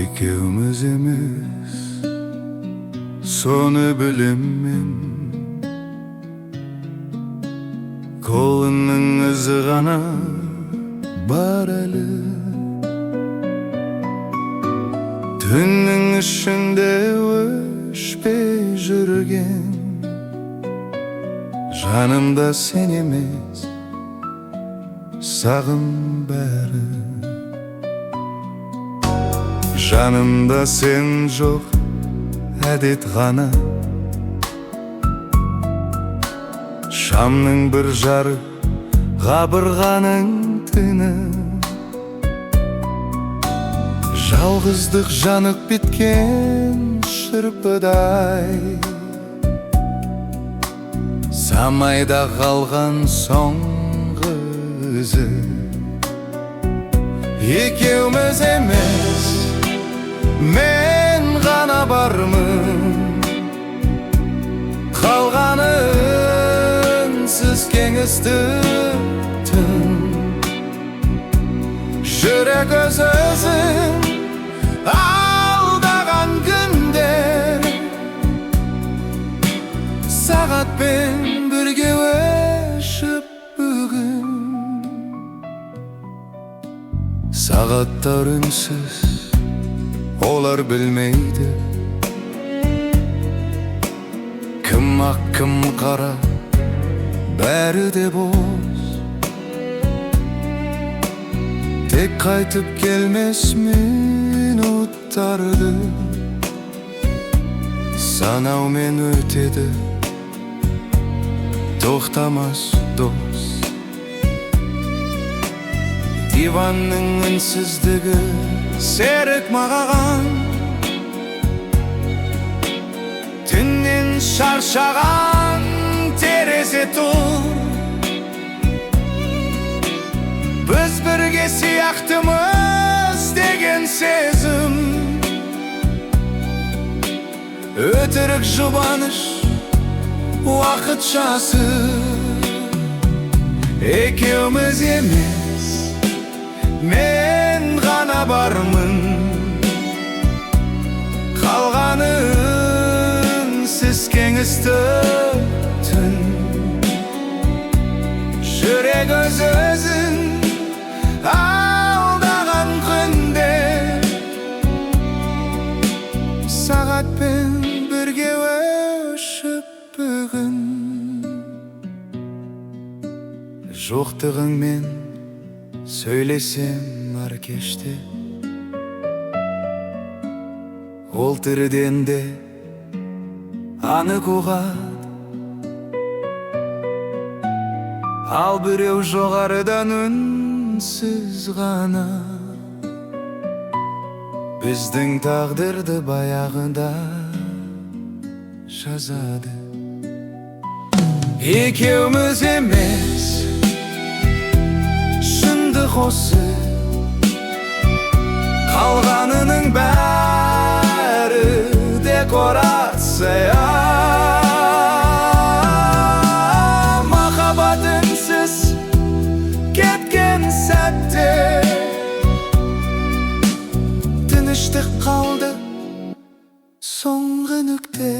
Ekevimiz emes, sonu bilemem. Kolunun izi gana bar eli. Tünün içinde öşpey жүрген, жанымда sen emez, sağım bari. Жанымда sen жоқ, әдет ғана. Шамның бір жары, қабырғаның түні. Жалғыздық жанық біткен шырпыдай, самайда қалған соңғы ізі. Екеуміз емес, мен ғана бармын, қалғанын сіз кеңістіктің. Жүрек өзін алдаған күндер, сағатпен бірге өшіп бүгін. Сағаттар үнсіз, олар білмейді кім ақ кім қара, бәрі де бос. Тек қайтып келмес минуттарды санаумен өтеді, тоқтамас дос. Диванның үнсіздігі серік мағаған, түннен шаршаған терезе тұр. Біз бірге сияқтымыз деген сезім, өтірік жұбаныш уақытшасы. Екеуміз емес, мен ғана бармын, қалғанын сіз кеңістіктің. Жүрек өзін алдаған күнде, сағатпен бірге өшіп бүгін. Жоқтығыңмен сөйлесем ар кеште, ол тіріден де анық ұғады. Ал біреу жоғарыдан үнсіз ғана біздің тағдырды баяғыда жазады. Екеуміз емес, шындық осы, қалғанының бәрі декорация. Махаббатынсыз кеткен сәтте тыныштық қалды, соңғы нүкте.